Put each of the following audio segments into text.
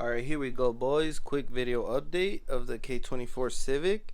Alright, here we go, boys. Quick video update of the K24 Civic.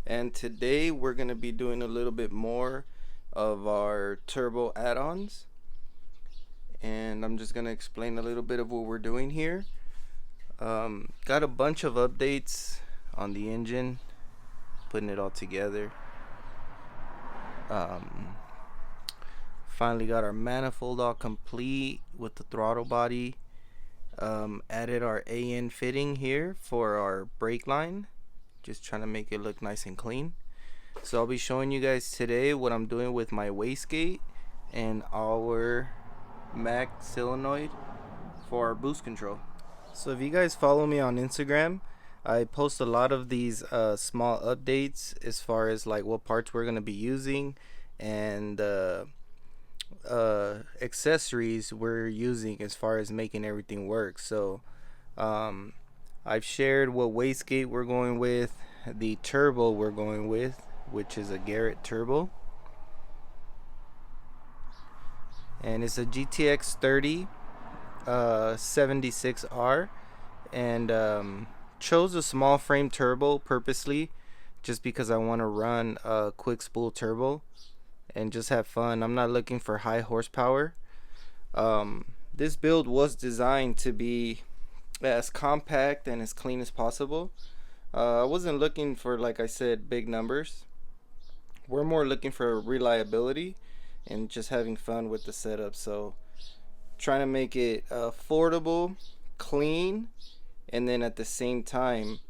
And today we're going to be doing a little bit more of our turbo add-ons. And I'm just going to explain a little bit of what we're doing here. Got a bunch of updates on the engine, putting it all together. Finally got our manifold all complete with the throttle body. Added our AN fitting here for our brake line, just trying to make it look nice and clean. So I'll be showing you guys today what I'm doing with my wastegate and our Mac solenoid for our boost control. So if you guys follow me on Instagram, I post a lot of these small updates as far as like what parts we're going to be using and accessories we're using as far as making everything work. So I've shared what wastegate we're going with, the turbo we're going with, which is a Garrett turbo, and it's a GTX 30 76R, and chose a small frame turbo purposely just because I want to run a quick spool turbo and just have fun. I'm not looking for high horsepower. This build was designed to be as compact and as clean as possible. I wasn't looking for, like I said, big numbers. We're more looking for reliability and just having fun with the setup. So trying to make it affordable, clean, and then at the same time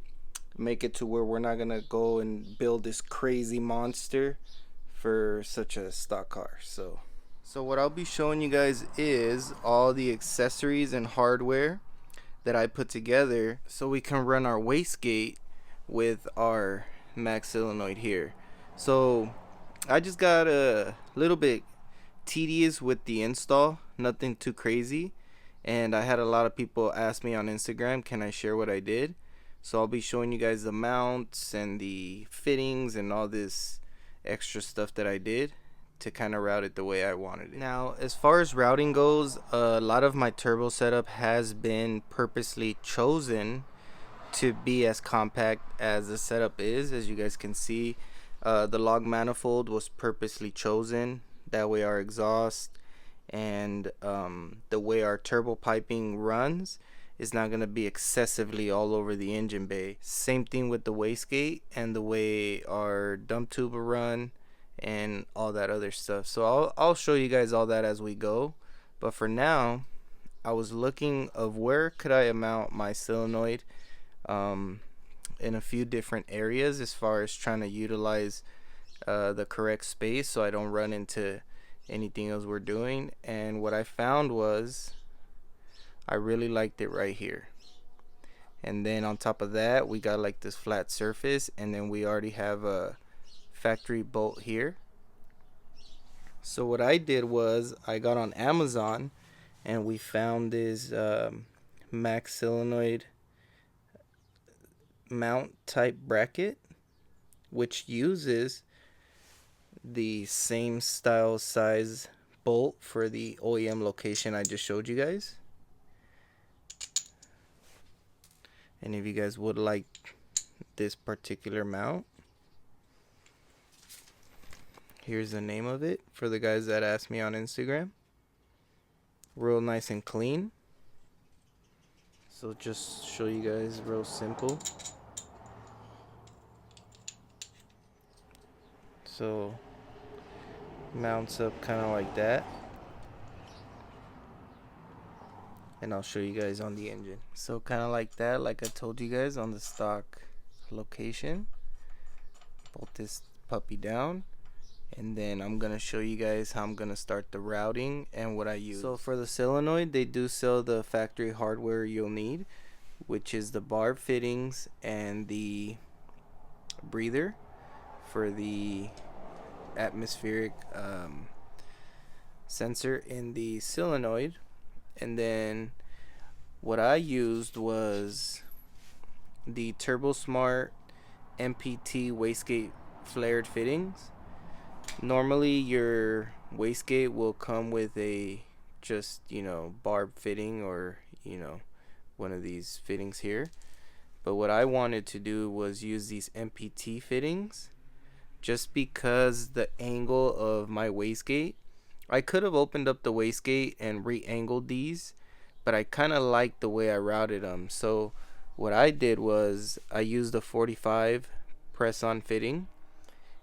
make it to where we're not gonna go and build this crazy monster for such a stock car. So what I'll be showing you guys is all the accessories and hardware that I put together so we can run our wastegate with our Mac solenoid here. So I just got a little bit tedious with the install, nothing too crazy, and I had a lot of people ask me on Instagram, can I share what I did? So I'll be showing you guys the mounts and the fittings and all this extra stuff that I did to kind of route it the way I wanted it. Now, as far as routing goes, a lot of my turbo setup has been purposely chosen to be as compact as the setup is. As you guys can see, the log manifold was purposely chosen. That way our exhaust and the way our turbo piping runs is not going to be excessively all over the engine bay. Same thing with the wastegate and the way our dump tube will run and all that other stuff. So I'll show you guys all that as we go. But for now, I was looking of where could I mount my solenoid in a few different areas as far as trying to utilize the correct space so I don't run into anything else we're doing. And what I found was I really liked it right here. And then on top of that, we got like this flat surface, and then we already have a factory bolt here. So what I did was I got on Amazon and we found this Mac solenoid mount type bracket, which uses the same style size bolt for the OEM location I just showed you guys. And if you guys would like this particular mount, here's the name of it for the guys that asked me on Instagram. Real nice and clean. So just show you guys, real simple. So mounts up kind of like that. And I'll show you guys on the engine. So kind of like that, like I told you guys, on the stock location. Bolt this puppy down, and then I'm gonna show you guys how I'm gonna start the routing and what I use. So for the solenoid, they do sell the factory hardware you'll need, which is the barb fittings and the breather for the atmospheric sensor in the solenoid. And then what I used was the TurboSmart MPT wastegate flared fittings. Normally your wastegate will come with a just barb fitting or one of these fittings here. But what I wanted to do was use these MPT fittings, just because the angle of my wastegate, I could have opened up the wastegate and re-angled these, but I kind of like the way I routed them. So what I did was I used a 45 press-on fitting,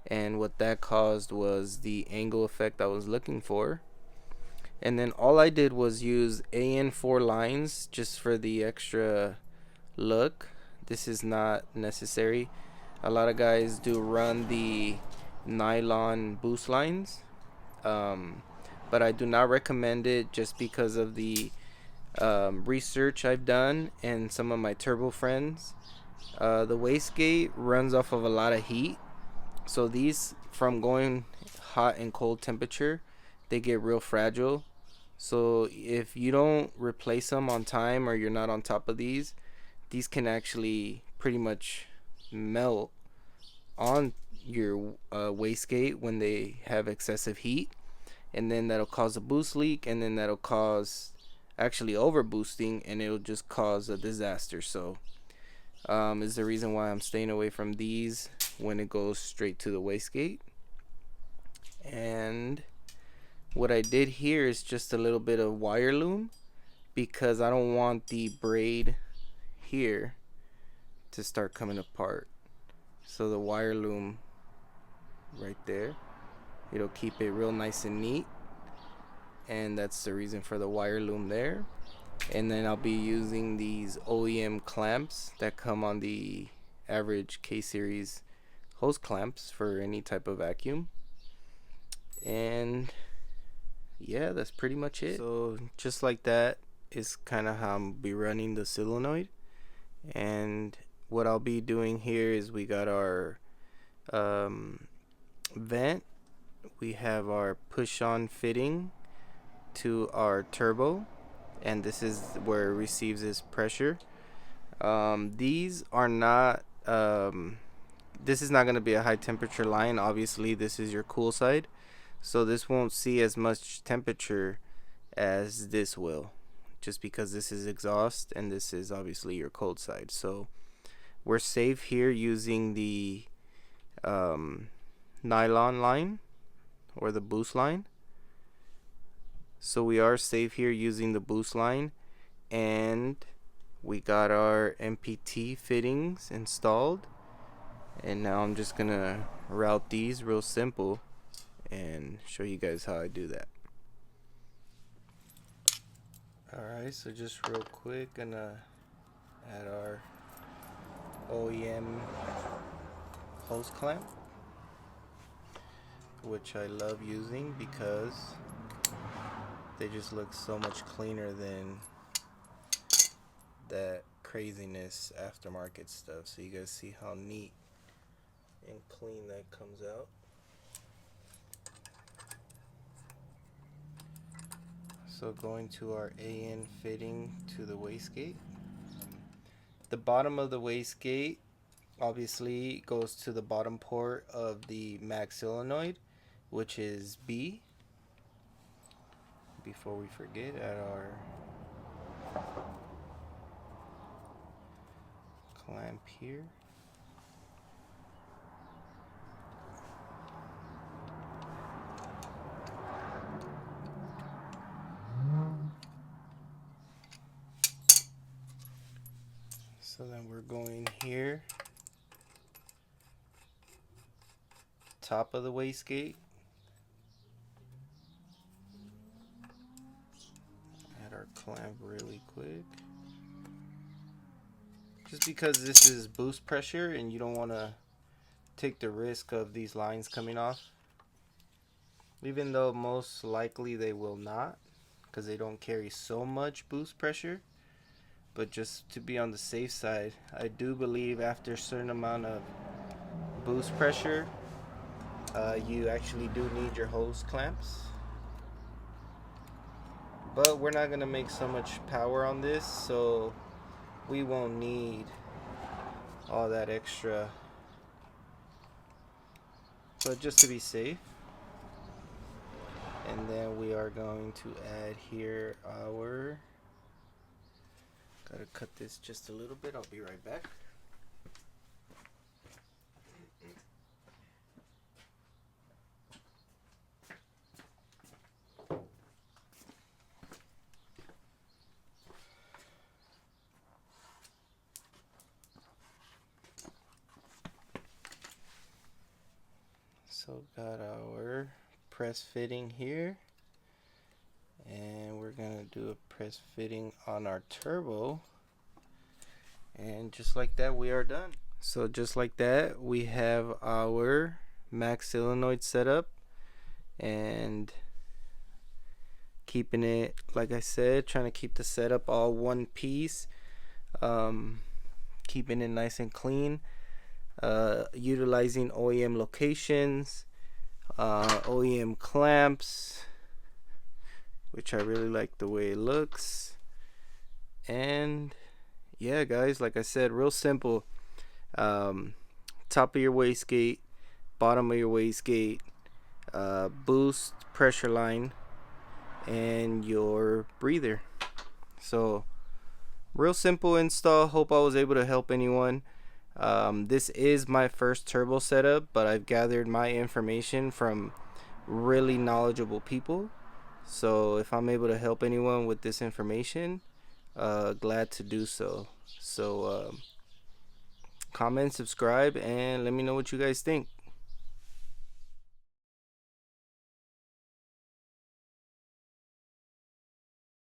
and what that caused was the angle effect I was looking for. And then all I did was use AN4 lines just for the extra look. This is not necessary. A lot of guys do run the nylon boost lines, but I do not recommend it just because of the research I've done and some of my turbo friends. The wastegate runs off of a lot of heat, so these, from going hot and cold temperature, they get real fragile. So if you don't replace them on time, or you're not on top of these can actually pretty much melt on your wastegate when they have excessive heat, and then that'll cause a boost leak, and then that'll cause actually over boosting, and it'll just cause a disaster. So is the reason why I'm staying away from these when it goes straight to the wastegate. And what I did here is just a little bit of wire loom, because I don't want the braid here to start coming apart. So the wire loom right there, it'll keep it real nice and neat, and that's the reason for the wire loom there. And then I'll be using these OEM clamps that come on the average K series hose clamps for any type of vacuum. And yeah, that's pretty much it. So just like that is kind of how I'll be running the solenoid. And what I'll be doing here is we got our vent, we have our push-on fitting to our turbo, and this is where it receives its pressure. These are not this is not going to be a high temperature line. Obviously this is your cool side, so this won't see as much temperature as this will, just because this is exhaust and this is obviously your cold side. So we're safe here using the nylon line or the boost line. So we are safe here using the boost line, and we got our MPT fittings installed. And now I'm just gonna route these real simple and show you guys how I do that. Alright, so just real quick, gonna add our OEM hose clamp, which I love using because they just look so much cleaner than that craziness aftermarket stuff. So you guys see how neat and clean that comes out. So going to our AN fitting to the wastegate. The bottom of the wastegate obviously goes to the bottom port of the max solenoid, which is B. Before we forget, add our clamp here. So then we're going here, top of the wastegate. Add our clamp really quick. Just because this is boost pressure and you don't want to take the risk of these lines coming off. Even though most likely they will not, because they don't carry so much boost pressure. But just to be on the safe side, I do believe after a certain amount of boost pressure, you actually do need your hose clamps. But we're not going to make so much power on this, so we won't need all that extra. But just to be safe. And then we are going to add here our Gotta cut this just a little bit. I'll be right back. So got our press fitting here, and we're gonna do a press fitting on our turbo, and just like that we are done. So just like that we have our max solenoid setup, and keeping it, like I said, trying to keep the setup all one piece, keeping it nice and clean, utilizing OEM locations, OEM clamps, which I really like the way it looks. And yeah guys, like I said, real simple. Top of your wastegate, bottom of your wastegate, boost, pressure line, and your breather. So real simple install. Hope I was able to help anyone. This is my first turbo setup, but I've gathered my information from really knowledgeable people. So if I'm able to help anyone with this information, glad to do so. So comment, subscribe, and let me know what you guys think.